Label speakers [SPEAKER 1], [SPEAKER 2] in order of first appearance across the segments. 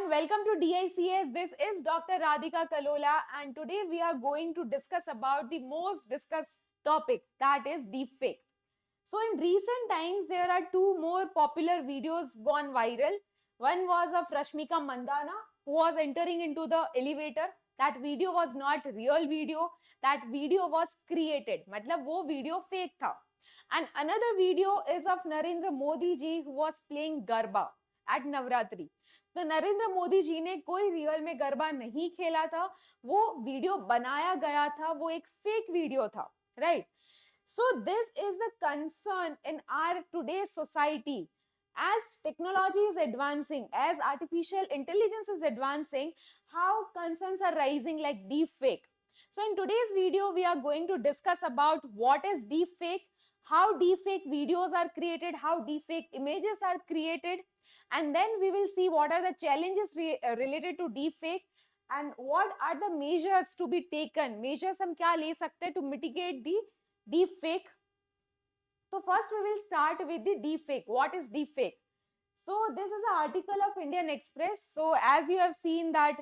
[SPEAKER 1] welcome to DICS. This is Dr. Radhika Kalola, and today we are going to discuss about the most discussed topic, that is deepfake. So in recent times, there are two more popular videos gone viral. One was of Rashmika Mandana, who was entering into the elevator. That video was not real video. That video was created. मतलब वो video fake था. And another video is of Narendra Modi ji, who was playing Garba at Navratri. तो नरेंद्र मोदी जी ने कोई real में गरबा नहीं खेला था, वो वीडियो बनाया गया था, वो एक फेक वीडियो था, right? So this is the concern in our today society. As technology is advancing, as artificial intelligence is advancing, how concerns are rising like deepfake. So in today's video, we are going to discuss about what is deepfake, how deepfake videos are created, how deepfake images are created, and then we will see what are the challenges related to deepfake and what are the measures to be taken. Measures हम क्या ले सकते हैं to mitigate the deepfake. So first we will start with the deepfake. What is deepfake? So this is an article of Indian Express. So as you have seen that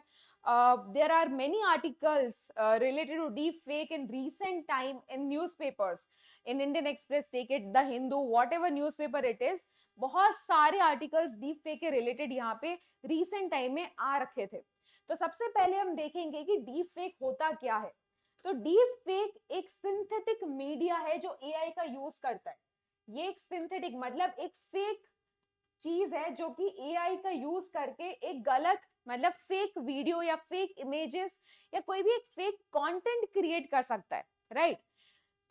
[SPEAKER 1] there are many articles related to deepfake in recent time in newspapers. In Indian Express, take it, The Hindu, whatever newspaper it is, बहुत सारे articles deep fake के related यहाँ पे recent time में आ रखे थे. तो सबसे पहले हम देखेंगे कि डीप फेक होता क्या है. तो डीप फेक एक सिंथेटिक मीडिया है जो एआई का यूज करता है. ये एक सिंथेटिक मतलब एक फेक चीज है जो कि एआई का यूज करके एक गलत मतलब फेक वीडियो या फेक इमेजेस या कोई भी एक फेक कंटेंट क्रिएट कर सकता है, राइट?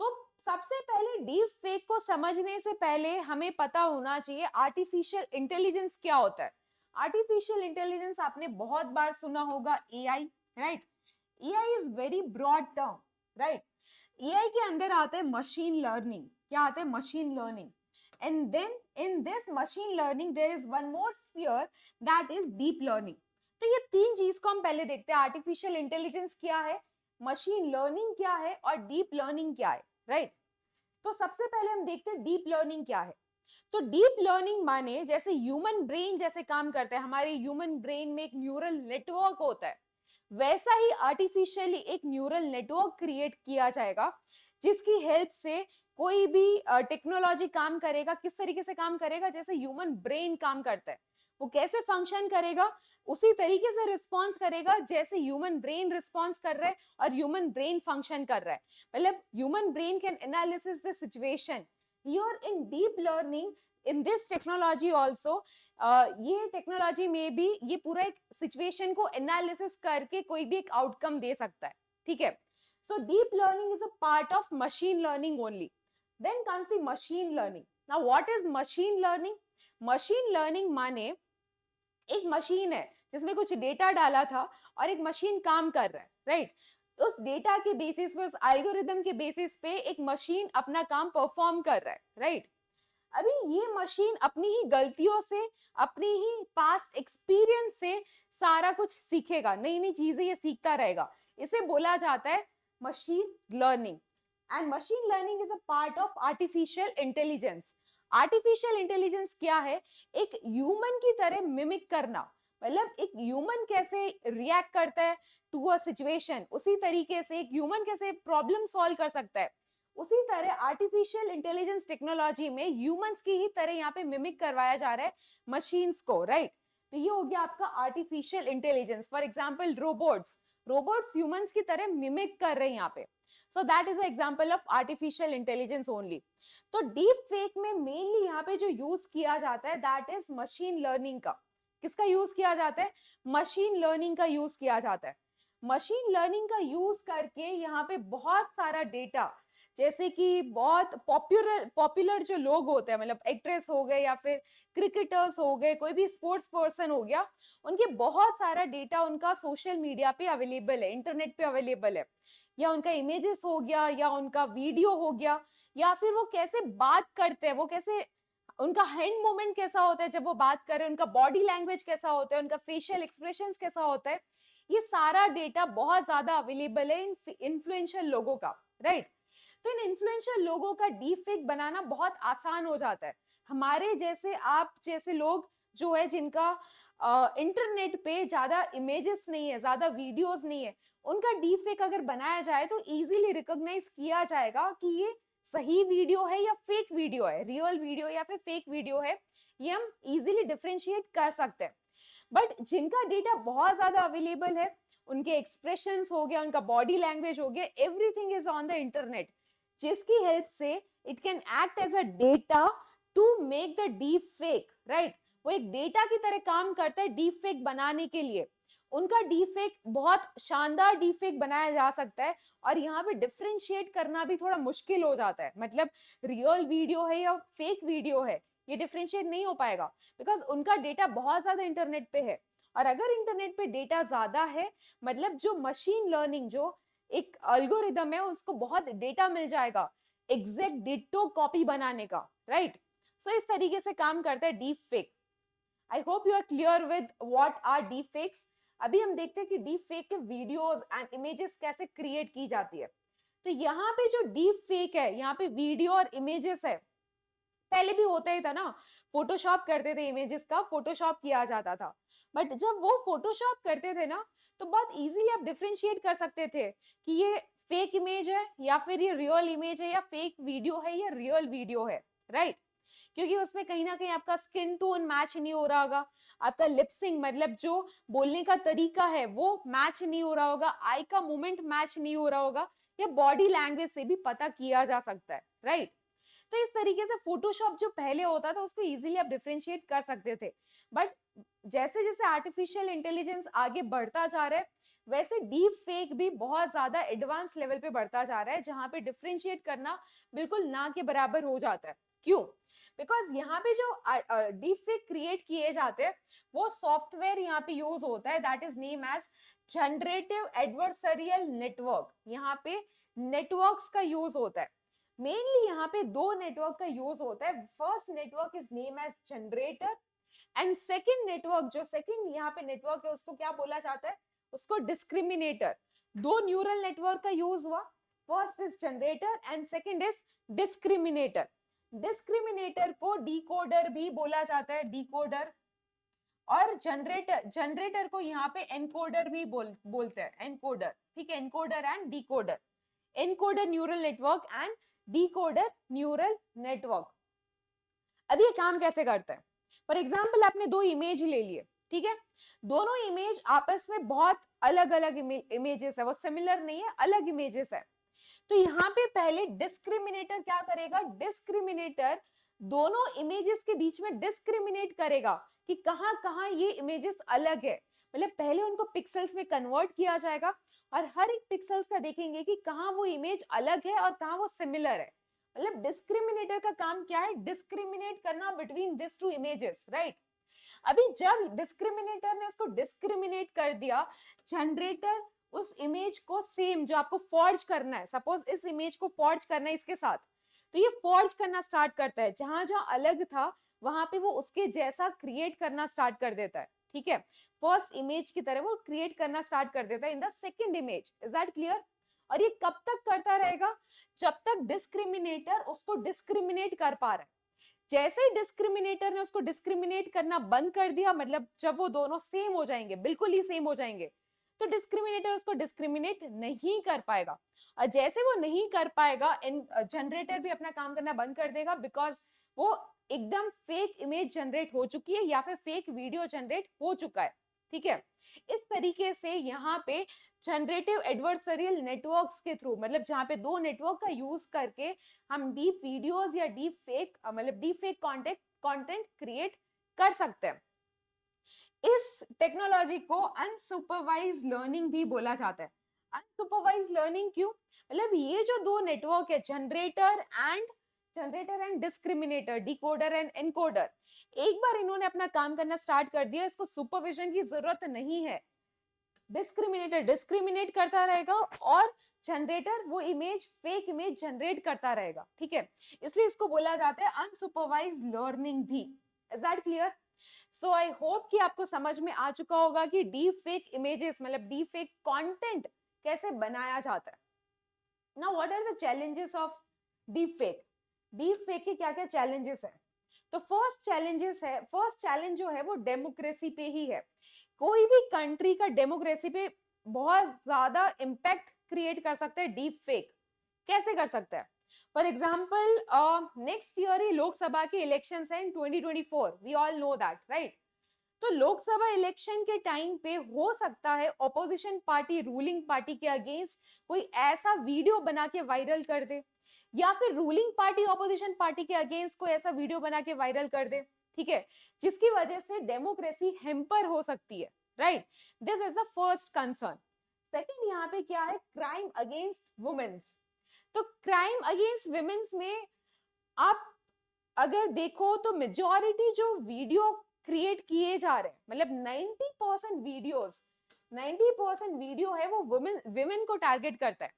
[SPEAKER 1] तो सबसे पहले डीप फेक को समझने से पहले हमें पता होना चाहिए आर्टिफिशियल इंटेलिजेंस क्या होता है. आर्टिफिशियल इंटेलिजेंस आपने बहुत बार सुना होगा AI, right? AI is very broad term, right? AI के अंदर आता है मशीन लर्निंग. क्या आता है? Machine learning. And then in this machine learning there is one more sphere, that is deep learning. तो ये तीन चीज को हम पहले देखते हैं. आर्टिफिशियल इंटेलिजेंस क्या है, मशीन लर्निंग क्या है और डीप लर्निंग क्या है, राइट? तो सबसे पहले हम देखते हैं डीप लर्निंग क्या है. तो डीप लर्निंग माने जैसे ह्यूमन ब्रेन जैसे काम करता है, हमारे ह्यूमन ब्रेन में एक न्यूरल नेटवर्क होता है, वैसा ही आर्टिफिशियली एक न्यूरल नेटवर्क क्रिएट किया जाएगा जिसकी हेल्प से कोई भी टेक्नोलॉजी काम करेगा. किस तरीके से काम करेगा? जैसे ह्यूमन ब्रेन काम करता है, वो कैसे फंक्शन करेगा उसी तरीके से रिस्पॉन्स करेगा जैसे ह्यूमन ब्रेन रिस्पॉन्स कर रहा है और ह्यूमन ब्रेन फंक्शन कर रहा है. मतलब human brain can analysis the situation. Here in deep learning in this technology also, ये टेक्नोलॉजी में भी ये पूरा एक सिचुएशन को एनालिसिस करके कोई भी एक आउटकम दे सकता है, ठीक है? So deep learning is a part of machine learning only. Then comes the machine learning. Now what is machine learning? Machine learning माने एक मशीन है जिसमें कुछ डेटा डाला था और एक मशीन काम कर रहा है, राइट? उस डेटा के बेसिस पे, उस एल्गोरिदम के बेसिस पे एक मशीन अपना काम परफॉर्म कर रहा है, राइट? अभी ये मशीन अपनी ही गलतियों से, अपनी ही पास्ट एक्सपीरियंस से सारा कुछ सीखेगा, नई नई चीजें ये सीखता रहेगा. इसे बोला जाता है machine learning. And machine learning is a part of artificial intelligence. Artificial intelligence क्या है? एक ह्यूमन की तरह मिमिक करना. मतलब एक ह्यूमन कैसे रिएक्ट करता है टू अ सिचुएशन, उसी तरीके से एक ह्यूमन कैसे प्रॉब्लम सॉल्व कर सकता है, उसी तरह आर्टिफिशियल इंटेलिजेंस टेक्नोलॉजी में ह्यूमंस की ही तरह यहाँ पे मिमिक करवाया जा रहा है मशीन्स को, राइट? तो ये हो गया आपका artificial intelligence. For example robots humans की तरह मिमिक कर रहे हैं यहाँ पे. So that is a example of artificial intelligence only. तो डीप फेक में मेनली यहाँ पे जो यूज किया जाता है दैट इज मशीन लर्निंग का. किसका यूज किया जाता है? मशीन लर्निंग का यूज किया जाता है. मशीन लर्निंग का यूज करके यहाँ पे बहुत सारा डेटा, जैसे कि बहुत पॉपुलर जो लोग होते हैं, मतलब एक्ट्रेस हो गए या फिर क्रिकेटर्स हो गए, कोई भी स्पोर्ट्स पर्सन हो गया, उनके बहुत सारा डेटा उनका सोशल मीडिया पे अवेलेबल है, इंटरनेट पे अवेलेबल है. या उनका इमेजेस हो गया या उनका वीडियो हो गया या फिर वो कैसे बात करते हैं, वो कैसे, उनका हैंड मूवमेंट कैसा होता है जब वो बात कर रहे हैं, उनका बॉडी लैंग्वेज कैसा होता है, उनका फेशियल एक्सप्रेशंस कैसा होता है, ये सारा डेटा बहुत ज्यादा अवेलेबल है इन इन्फ्लुएंशियल लोगों का, राइट? तो इन इन्फ्लुएंशियल लोगों का डीप फेक बनाना बहुत आसान हो जाता है. हमारे जैसे, आप जैसे लोग जो है जिनका इंटरनेट पे ज्यादा इमेजेस नहीं है, ज्यादा वीडियोस नहीं है, उनका डीप फेक अगर बनाया जाए तो इजीली रिकॉग्नाइज किया जाएगा कि ये सही वीडियो है या फेक वीडियो है, रियल वीडियो या फिर फेक वीडियो है, ये हम इजीली डिफरेंशिएट कर सकते हैं। बट जिनका डेटा बहुत ज्यादा अवेलेबल है, उनके एक्सप्रेशंस हो गया, उनका बॉडी लैंग्वेज हो गया, everything is on the internet, जिसकी हेल्प से it can act as a data to make the deep fake, right. वो एक डेटा की तरह काम करता है डीप फेक बनाने के लिए। उनका डीप फेक बहुत शानदार डीप फेक बनाया जा सकता है, और यहाँ पे डिफरेंशिएट करना भी थोड़ा मुश्किल हो जाता है, मतलब रियल वीडियो है या फेक वीडियो है, ये डिफरेंशिएट नहीं हो पाएगा, बिकॉज उनका डेटा बहुत ज्यादा इंटरनेट पे है। और अगर इंटरनेट पे डेटा ज्यादा है, मतलब जो मशीन लर्निंग, जो एक अल्गोरिदम है, उसको बहुत डेटा मिल जाएगा एग्जैक्ट डिटो कॉपी बनाने का, राइट। सो इस तरीके से काम करता है deep fake. I hope you are clear with what are deep fakes. अभी हम देखते हैं कि डीप फेक के वीडियोस एंड इमेजेस कैसे क्रिएट की जाती है। तो यहाँ पे जो डीप फेक है, यहाँ पे वीडियो और इमेजेस है, पहले भी होता ही था ना, फोटोशॉप करते थे, इमेजेस का फोटोशॉप किया जाता था। बट जब वो फोटोशॉप करते थे ना, तो बहुत इजीली आप डिफरेंशिएट कर सकते थे कि ये फेक इमेज है या फिर ये रियल इमेज है, या फेक वीडियो है या रियल वीडियो है, राइट। क्योंकि उसमें कहीं ना कहीं आपका स्किन टोन मैच नहीं हो रहा होगा, आपका लिपसिंग मतलब जो बोलने का तरीका है वो मैच नहीं हो रहा होगा, आई का मूवमेंट मैच नहीं हो रहा होगा, या बॉडी लैंग्वेज से भी पता किया जा सकता है, राइट। तो इस तरीके से फोटोशॉप जो पहले होता था उसको इजीली आप डिफरेंशिएट कर सकते थे। बट जैसे जैसे आर्टिफिशियल इंटेलिजेंस आगे बढ़ता जा रहा है, वैसे डीप फेक भी बहुत ज्यादा एडवांस लेवल पे बढ़ता जा रहा है, जहां पे डिफरेंशिएट करना बिल्कुल ना के बराबर हो जाता है। क्यों? बिकॉज यहाँ पे जो डीप फेक क्रिएट किए जाते हैं, वो सॉफ्टवेयर यहाँ पे यूज होता है, that is name as generative adversarial network. यहाँ पे नेटवर्क्स का यूज होता है, मेनली यहाँ पे दो नेटवर्क का यूज होता है। First network is name as generator, and second network, जो सेकंड यहाँ पे नेटवर्क है उसको क्या बोला जाता है, उसको डिस्क्रिमिनेटर। दो न्यूरल नेटवर्क का यूज हुआ, first is generator and second is discriminator. Discriminator को डिकोडर भी बोला जाता है, डिकोडर। और जनरेटर को यहाँ पे एनकोडर भी बोलते हैं, एनकोडर, ठीक है, encoder and decoder. Encoder neural network and decoder neural network. अब ये काम कैसे करता है? फॉर एग्जाम्पल आपने दो इमेज ले लिए, ठीक है, दोनों इमेज आपस में बहुत अलग अलग इमेजेस है, वो सिमिलर नहीं है, अलग इमेजेस है। तो यहाँ पे पहले डिस्क्रिमिनेटर क्या करेगा, डिस्क्रिमिनेटर दोनों इमेजेस के बीच में डिस्क्रिमिनेट करेगा कि कहाँ कहाँ ये इमेजेस अलग है। मतलब पहले उनको पिक्सल्स में कन्वर्ट किया जाएगा, और हर एक पिक्सल्स का देखेंगे कि कहाँ वो इमेज अलग है और कहाँ वो सिमिलर है। मतलब डिस्क्रिमिनेटर का काम क्या है, डिस्क्रिमिनेट करना between this two images, right. अभी जब डिस्क्रिमिनेटर ने उसको डिस्क्रिमिनेट कर दिया, जनरेटर उस इमेज को सेम जो आपको फॉर्ज करना है, सपोज इस इमेज को फॉर्ज करना है इसके साथ, तो ये फॉर्ज करना स्टार्ट करता है, जहां जहां अलग था वहां पे वो उसके जैसा क्रिएट करना स्टार्ट कर देता है, ठीक है, फर्स्ट इमेज की तरह वो क्रिएट करना स्टार्ट कर देता है in the second image. Is that clear? और ये कब तक करता रहेगा, जब तक डिस्क्रिमिनेटर उसको डिस्क्रिमिनेट कर पा रहा है। जैसे ही डिस्क्रिमिनेटर ने उसको डिस्क्रिमिनेट करना बंद कर दिया, मतलब जब वो दोनों सेम हो जाएंगे, बिल्कुल ही सेम हो जाएंगे, तो डिस्क्रिमिनेटर उसको डिस्क्रिमिनेट नहीं कर पाएगा। और जैसे वो नहीं कर पाएगा, जनरेटर भी अपना काम करना बंद कर देगा, बिकॉज वो एकदम फेक इमेज जनरेट हो चुकी है या फिर फेक वीडियो जनरेट हो चुका है, ठीक है। इस तरीके से यहाँ पे जनरेटिव एडवर्सरियल नेटवर्क्स के थ्रू, मतलब जहाँ पे दो नेटवर्क का यूज करके हम डीप वीडियोस या डीप फेक मतलब डीप फेक कंटेंट क्रिएट कर सकते हैं। इस टेक्नोलॉजी को अनसुपरवाइज लर्निंग भी बोला जाता है। अनसुपरवाइज लर्निंग क्यों? मतलब ये जो दो नेटवर्क है, generator and discriminator, decoder and encoder, एक बार इन्होंने अपना काम करना स्टार्ट कर दिया, इसको सुपरविजन की जरूरत नहीं है। डिस्क्रिमिनेटर डिस्क्रिमिनेट करता रहेगा और जनरेटर वो इमेज, फेक इमेज जनरेट करता रहेगा, ठीक है। इसलिए इसको बोला जाता है अनसुपरवाइज लर्निंग भी। Is that clear? So I hope कि आपको समझ में आ चुका होगा कि डीप फेक इमेजेस मतलब डीप फेक कंटेंट कैसे बनाया जाता है। Now what are the challenges of deep fake? Deep fake के क्या क्या चैलेंजेस है? तो फर्स्ट चैलेंज जो है वो डेमोक्रेसी पे ही है। कोई भी कंट्री का डेमोक्रेसी पे बहुत ज्यादा इम्पैक्ट क्रिएट कर सकता है डीप फेक। कैसे कर सकता है? फॉर एग्जाम्पल नेक्स्ट ईयर ही लोकसभा के इलेक्शंस हैं in 2024, we all know that, right? तो लोकसभा इलेक्शन के टाइम पे हो सकता है ऑपोजिशन पार्टी रूलिंग पार्टी के अगेंस्ट कोई ऐसा वीडियो बना के वायरल कर दे, या फिर रूलिंग पार्टी ऑपोजिशन पार्टी के अगेंस्ट कोई ऐसा वीडियो बना के वायरल कर दे, ठीक है, जिसकी वजह से डेमोक्रेसी हेम्पर हो सकती है, right? This is the first concern. Second यहाँ पे क्या है? Crime against womens. तो क्राइम अगेंस्ट वुमेन्स में आप अगर देखो तो मेजॉरिटी जो वीडियो क्रिएट किए जा रहे हैं, मतलब 90% वीडियो है वो वुमेन को टारगेट करता है।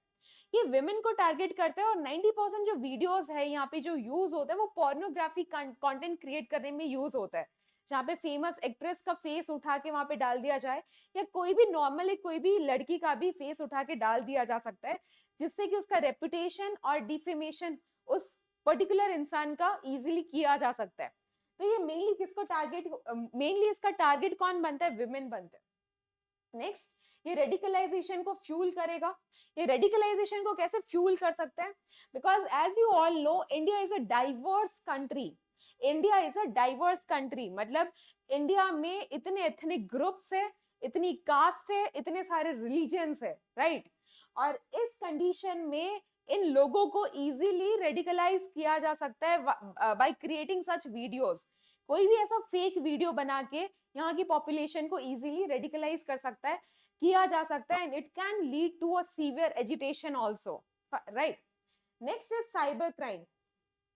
[SPEAKER 1] ये वुमेन को टारगेट करता है, और 90% जो वीडियोस है यहाँ पे जो यूज होता है वो पोर्नोग्राफी कंटेंट क्रिएट करने में यूज होता है, जहाँ पे फेमस एक्ट्रेस का फेस उठा के वहां पे डाल दिया जाए, या कोई भी नॉर्मली कोई भी लड़की का भी फेस उठा के डाल दिया जा सकता है, जिससे कि उसका रेपुटेशन और डिफेमेशन उस पर्टिकुलर इंसान का इजीली किया जा सकता है। तो ये मेनली इसका टारगेट कौन बनता है? विमेन बनते हैं। नेक्स्ट, ये रेडिकलाइजेशन को फ्यूल करेगा। ये रेडिकलाइजेशन को कैसे फ्यूल कर सकते हैं? Because as you all know, India is a diverse country. India is a diverse country, मतलब इंडिया में इतने एथनिक ग्रुप्स है, इतनी कास्ट है, इतने सारे रिलीजन्स है, राइट? और इस कंडीशन में इन लोगों को इजीली रेडिकलाइज किया जा सकता है बाय क्रिएटिंग सच वीडियोस। कोई भी ऐसा फेक वीडियो बना के यहाँ की पॉपुलेशन को इजीली रेडिकलाइज कर सकता है, किया जा सकता है, and it can lead to a severe agitation also, right? Next is cyber crime.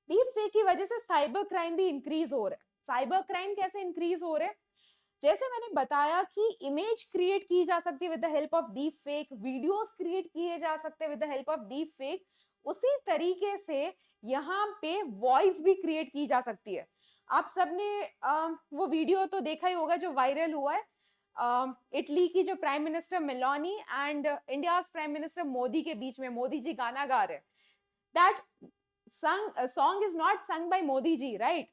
[SPEAKER 1] Deep fake की वजह से साइबर क्राइम भी इंक्रीज हो रहा है। साइबर क्राइम कैसे इंक्रीज हो रहे हैं? जैसे मैंने बताया कि इमेज क्रिएट की जा सकती है with the help of deep fake, videos create किए जा सकते हैं with the help of deep fake, उसी तरीके से यहाँ पे वॉइस भी क्रिएट की जा सकती है। आप सबने वो वीडियो तो देखा ही होगा जो वायरल हुआ है, इटली की जो prime minister Meloni and India prime minister Modi के बीच में। मोदी जी गाना गा रहे हैं, that song is not sung by Modi ji, right?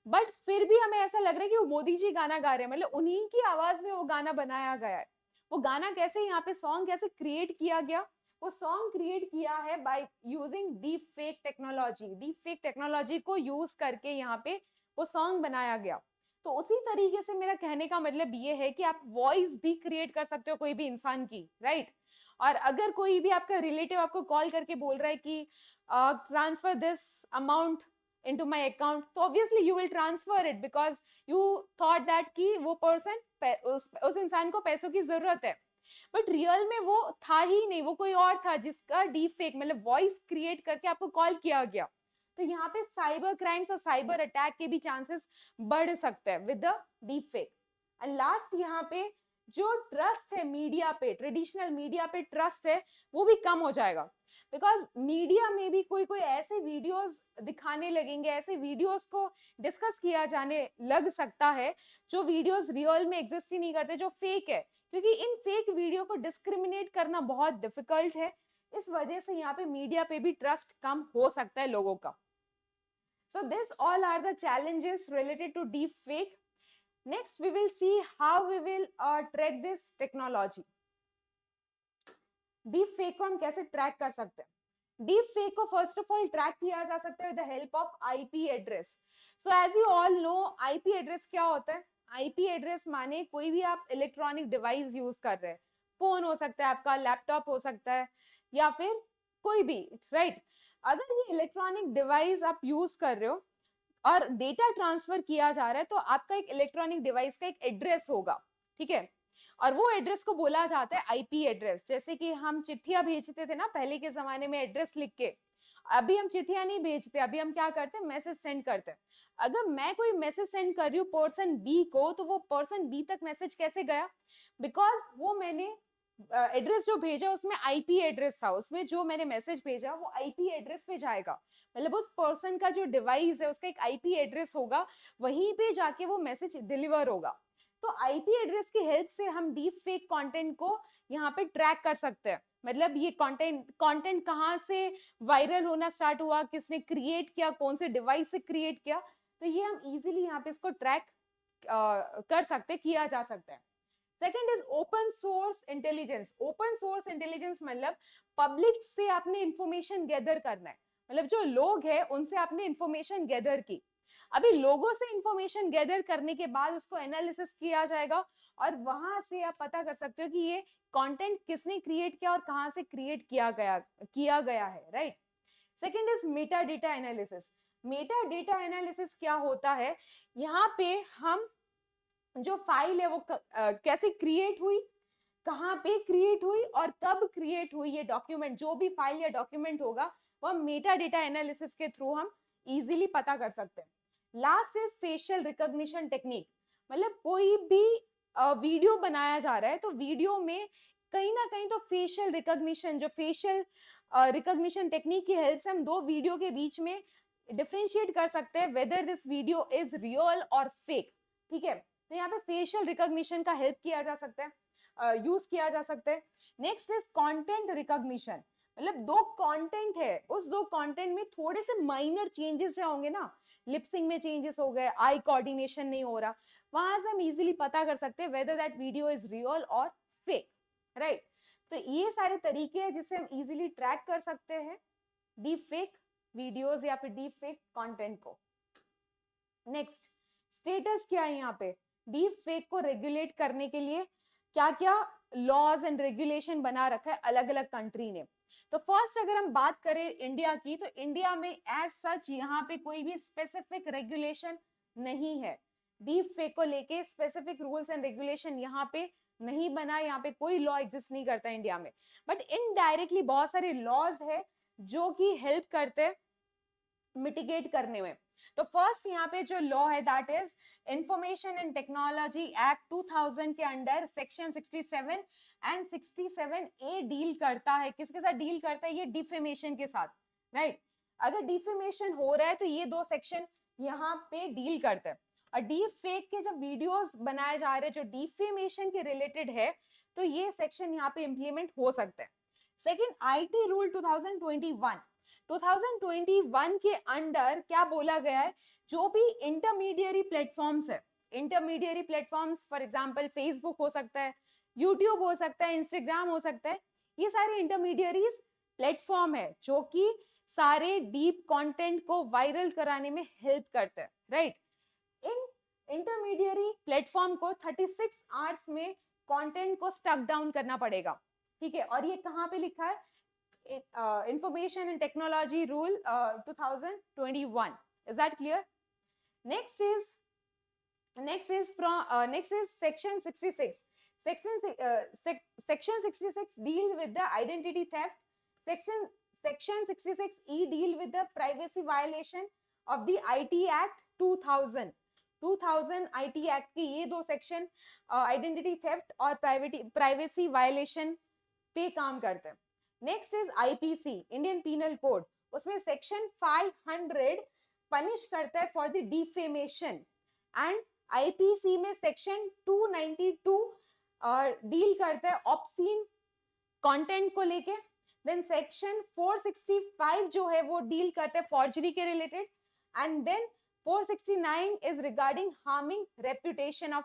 [SPEAKER 1] But फिर भी हमें ऐसा लग रहा है कि वो मोदी जी गाना गा रहे हैं, मतलब उन्हीं की आवाज में वो गाना बनाया गया है। वो गाना कैसे, यहाँ पे सॉन्ग कैसे क्रिएट किया गया? वो सॉन्ग क्रिएट किया है by using deep fake technology. Deep fake technology को यूज करके यहाँ पे वो सॉन्ग बनाया गया। तो उसी तरीके से मेरा कहने का मतलब ये है कि आप वॉइस भी क्रिएट कर सकते हो कोई भी इंसान की, राइट? और अगर कोई भी आपका रिलेटिव आपको कॉल करके बोल रहा है कि transfer this amount into my account, तो obviously you will transfer it because you thought that कि वो पर्सन उस इंसान को पैसों की जरूरत है, बट रियल में वो था ही नहीं, वो कोई और था जिसका डीप फेक मतलब वॉइस क्रिएट करके आपको कॉल किया गया। तो यहाँ पे साइबर क्राइम्स और साइबर अटैक के भी चांसेस बढ़ सकते हैं with the deep fake. And last, यहाँ पे जो ट्रस्ट है मीडिया पे, ट्रेडिशनल मीडिया पे ट्रस्ट है, वो भी कम हो जाएगा। बिकॉज मीडिया में भी कोई ऐसे वीडियोस दिखाने लगेंगे, ऐसे वीडियोस को डिस्कस किया जाने लग सकता है जो वीडियोस रियल में एग्जिस्ट ही नहीं करते, जो फेक है, क्योंकि इन फेक वीडियो को डिस्क्रिमिनेट करना बहुत डिफिकल्ट है। इस वजह से यहाँ पे मीडिया पे भी ट्रस्ट कम हो सकता है लोगों का। So this all are the challenges related to deep fake. Next we will see how we will track this technology. Deep fake को हम कैसे ट्रैक कर सकते हैं? डीप फेक को फर्स्ट ऑफ ऑल ट्रैक किया जा सकता है with the help of IP address. So as you all know, IP address क्या होता है? आईपी एड्रेस माने कोई भी आप इलेक्ट्रॉनिक डिवाइस यूज कर रहे हैं, फोन हो सकता है आपका, लैपटॉप हो सकता है, या फिर कोई भी, राइट? अगर ये इलेक्ट्रॉनिक डिवाइस आप यूज कर रहे हो और डेटा ट्रांसफर किया जा रहा है, तो आपका एक इलेक्ट्रॉनिक डिवाइस का एक एड्रेस होगा, ठीक है? और वो एड्रेस को बोला जाता है आईपी एड्रेस। जैसे कि हम चिट्ठियां भेजते थे ना पहले के जमाने में एड्रेस लिख के, अभी हम चिट्ठियां नहीं भेजते, अभी हम क्या करते हैं? मैसेज सेंड करते हैं। अगर मैं कोई मैसेज सेंड कर रही हूँ पर्सन बी को, तो वो पर्सन बी तक मैसेज कैसे गया? बिकॉज वो मैंने एड्रेस जो भेजा उसमें आईपी एड्रेस था, उसमें जो मैंने मैसेज भेजा वो आईपी एड्रेस पे जाएगा, मतलब उस पर्सन का जो डिवाइस है उसका एक आईपी एड्रेस होगा, वहीं पे जाके वो मैसेज डिलीवर होगा। तो आईपी एड्रेस की हेल्प से हम डीप फेक कंटेंट को यहाँ पे ट्रैक कर सकते हैं। मतलब ये कंटेंट कहाँ से वायरल होना स्टार्ट हुआ, किसने क्रिएट किया, कौन से डिवाइस से क्रिएट किया, तो ये हम इजीली यहाँ पे इसको ट्रैक कर सकते, किया जा सकता है। Second is open source intelligence. Open source intelligence मतलब पब्लिक से आपने इंफॉर्मेशन गैदर करना है, मतलब जो लोग हैं उनसे आपने इंफॉर्मेशन गैदर की। अभी लोगों से इंफॉर्मेशन गैदर करने के बाद उसको एनालिसिस किया जाएगा और वहां से आप पता कर सकते हो कि ये कंटेंट किसने क्रिएट किया और कहां से क्रिएट किया गया है, right. Second is Meta data analysis. Meta data analysis क्या होता है, यहाँ पे हम जो फाइल है वो कैसे क्रिएट हुई, कहाँ पे क्रिएट हुई और कब क्रिएट हुई, ये डॉक्यूमेंट, जो भी फाइल या डॉक्यूमेंट होगा वो मेटा डेटा एनालिसिस के थ्रू हम इजीली पता कर सकते हैं। Last is facial recognition technique. मतलब कोई भी वीडियो बनाया जा रहा है तो वीडियो में कहीं ना कहीं तो फेशियल रिकॉग्निशन, जो फेशियल रिकॉग्निशन टेक्निक की हेल्प से हम दो वीडियो के बीच में डिफरेंशिएट कर सकते हैं whether this video is real और फेक, ठीक है। तो यहाँ पे फेशियल रिकॉग्निशन का हेल्प किया जा सकता है, यूज किया जा सकता है। Next is content recognition. मतलब दो कंटेंट है, उस दो कंटेंट में थोड़े से माइनर चेंजेस होंगे ना, लिपसिंग में चेंजेस हो गए, आई कोऑर्डिनेशन नहीं हो रहा, वहां से हम इजीली पता कर सकते हैं whether that video is real और फेक, राइट। तो ये सारे तरीके हैं जिससे हम इजीली ट्रैक कर सकते हैं डीप फेक वीडियोस या फिर डीप फेक कंटेंट को। नेक्स्ट स्टेटस क्या है यहाँ पे, डीप फेक को रेगुलेट करने के लिए क्या क्या लॉज एंड रेगुलेशन बना रखा है अलग अलग कंट्री ने। तो फर्स्ट अगर हम बात करें इंडिया की, तो इंडिया में एज सच यहाँ पे कोई भी स्पेसिफिक रेगुलेशन नहीं है। डीप फेक को लेके स्पेसिफिक रूल्स एंड रेगुलेशन यहाँ पे नहीं बना, यहाँ पे कोई लॉ एग्जिस्ट नहीं करता इंडिया में, बट इनडायरेक्टली बहुत सारे लॉज है जो कि हेल्प करते हैं मिटिगेट करने में। तो फर्स्ट यहाँ पे जो लॉ है that is information and technology act 2000 के under section 67 and 67A deal करता है, किसके साथ डील करता है, ये डिफेमेशन के साथ, राइट। अगर डिफेमेशन हो रहा है तो ये दो सेक्शन यहाँ पे डील करते हैं। और डीप फेक के जब वीडियोस बनाए जा रहे हैं जो डिफेमेशन के रिलेटेड है तो ये सेक्शन यहाँ पे इंप्लीमेंट हो सकता है। सेकेंड आईटी रूल 2021 के अंडर क्या बोला गया है, जो भी इंटरमीडियरी प्लेटफॉर्म्स है, intermediary platforms for example Facebook हो सकता है, यूट्यूब हो सकता है, इंस्टाग्राम हो सकता है, ये सारे इंटरमीडियरीज प्लेटफॉर्म है जो कि सारे डीप कंटेंट को वायरल कराने में हेल्प करते हैं, राइट। इन इंटरमीडियरी प्लेटफॉर्म को 36 आवर्स में कंटेंट को स्टक डाउन करना पड़ेगा, ठीक है। और ये कहाँ पे लिखा है, information and technology rule 2021. Is that clear? Next is section 66. Section 66 deal with the identity theft. Section 66E deal with the privacy violation of the IT Act 2000 IT Act के ये दो सेक्शन आइडेंटिटी थेफ्ट और privacy violation पे काम करते हैं। Next is IPC, Indian penal code, उसमें section 500 punish करता है for the defamation, and IPC में सेक्शन 292 डील करता है ऑब्सीन कंटेंट को लेके। देन सेक्शन 465 जो है वो डील करता है फॉर्जरी के related, and then 469 is regarding harming reputation of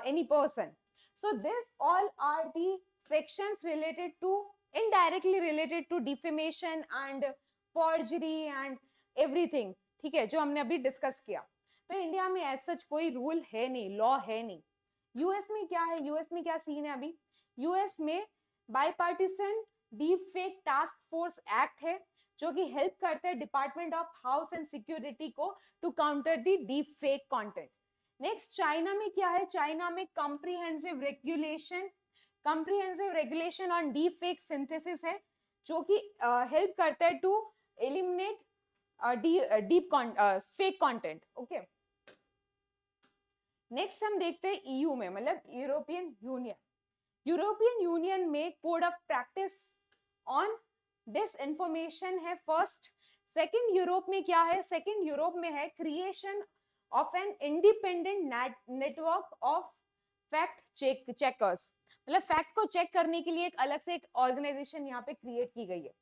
[SPEAKER 1] any person. So this all are the sections related to, indirectly related to defamation and forgery and everything, ठीक है, जो हमने अभी डिस्कस किया। तो इंडिया में ऐसा कोई रूल है नहीं, लॉ है नहीं। यूएस में क्या है, यूएस में क्या सीन है अभी, यूएस में bipartisan deep fake task force act है जो कि हेल्प करता है department of house and security को to counter the deep fake content. Next China में क्या है, चाइना में comprehensive regulation on deep fake synthesis है जो कि हेल्प करता है to eliminate deep fake content, okay. Next हम देखते हैं ईयू में, मतलब यूरोपियन यूनियन में code of practice on disinformation है फर्स्ट। सेकंड यूरोप में क्या है, सेकंड यूरोप में है creation of an independent network of fact checkers, मतलब फैक्ट को चेक करने के लिए एक अलग से एक ऑर्गेनाइजेशन यहाँ पे क्रिएट की गई है।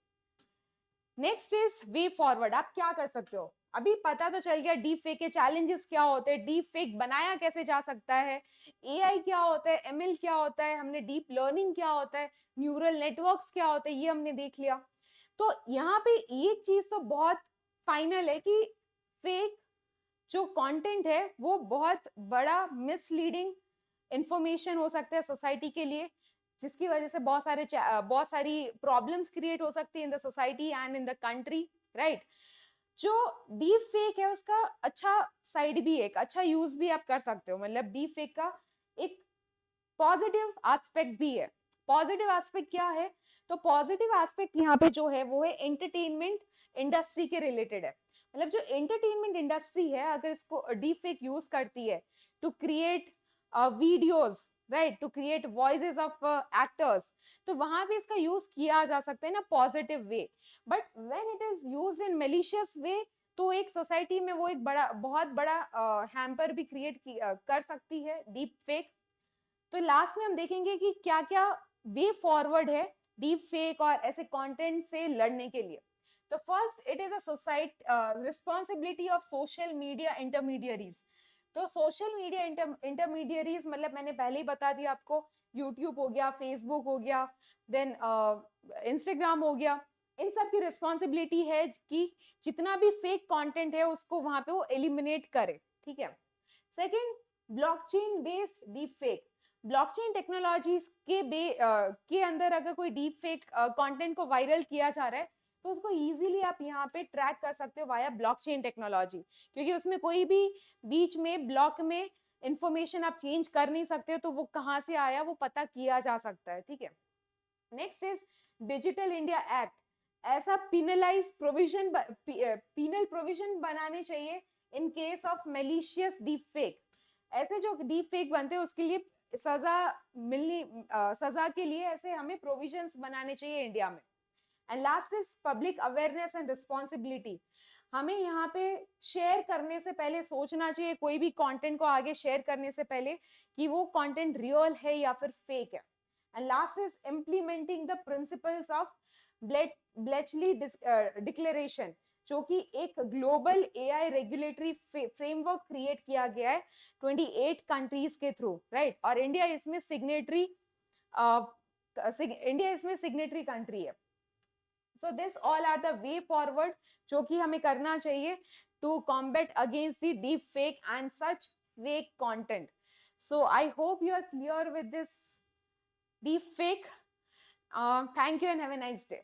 [SPEAKER 1] Next is way forward. आप क्या कर सकते हो? अभी पता तो चल गया डीप फेक के चैलेंजेस क्या होते हैं, डीप फेक बनाया कैसे जा सकता है, एआई क्या होता है, एमएल क्या होता है, हमने डीप लर्निंग क्या होता है, न्यूरल नेटवर्क्स क्या होते हैं, ये हमने देख लिया। तो यहाँ पे एक चीज तो बहुत फाइनल है कि फेक जो कंटेंट है वो बहुत बड़ा मिसलीडिंग इंफॉर्मेशन हो सकता है सोसाइटी के लिए, जिसकी वजह से बहुत सारी प्रॉब्लम्स क्रिएट हो सकती है in the society and in the country, right. जो डीप फेक है उसका अच्छा साइड भी है, एक अच्छा यूज भी आप कर सकते हो, मतलब डीप फेक का एक पॉजिटिव एस्पेक्ट भी है। पॉजिटिव एस्पेक्ट क्या है? तो पॉजिटिव एस्पेक्ट यहाँ पे जो है वो है एंटरटेनमेंट इंडस्ट्री के रिलेटेड है। मतलब जो एंटरटेनमेंट इंडस्ट्री है अगर इसको डीप फेक यूज करती है to create videos, right, to create voices of actors, तो वहां पे इसका यूज किया जा सकता है ना positive way. But when it is used in malicious way, तो एक सोसाइटी में वो एक बहुत बड़ा हैम्पर भी क्रिएट कर सकती है डीप फेक। तो लास्ट में हम देखेंगे कि क्या क्या वे फॉरवर्ड है डीप फेक और ऐसे कंटेंट से लड़ने के लिए। तो first, it is a society responsibility of social media intermediaries. तो सोशल मीडिया इंटरमीडियरीज मतलब मैंने पहले ही बता दिया आपको, यूट्यूब हो गया, फेसबुक हो गया, देन इंस्टाग्राम हो गया, इन सब की रिस्पॉन्सिबिलिटी है कि जितना भी फेक कंटेंट है उसको वहां पे वो एलिमिनेट करे, ठीक है। Second, blockchain based deep fake. Blockchain technologies के अंदर अगर कोई डीप फेक कंटेंट को वायरल किया जा रहा है तो उसको इजीली आप यहाँ पे ट्रैक कर सकते हो वाया ब्लॉकचेन टेक्नोलॉजी, क्योंकि उसमें कोई भी बीच में ब्लॉक में इंफॉर्मेशन आप चेंज कर नहीं सकते, तो वो कहाँ से आया वो पता किया जा सकता है, ठीक है। Next is digital India act. ऐसा पीनल प्रोविजन बनाने चाहिए in case of malicious deep fake. ऐसे जो डीप फेक बनते हैं उसके लिए सजा सजा के लिए ऐसे हमें प्रोविजंस बनाने चाहिए इंडिया में। And last is public awareness and responsibility. हमें यहाँ पे शेयर करने से पहले सोचना चाहिए, कोई भी कंटेंट को आगे शेयर करने से पहले, कि वो कंटेंट रियल है या फिर फेक है। And last is implementing the principles of Bletchley declaration, जो कि एक global AI regulatory framework create किया गया है 28 कंट्रीज के थ्रू, राइट। और इंडिया इसमें सिग्नेटरी कंट्री है। So this all are the way forward जो कि हमें करना चाहिए to combat against the deep fake and such fake content. So I hope you are clear with this deep fake. Thank you and have a nice day.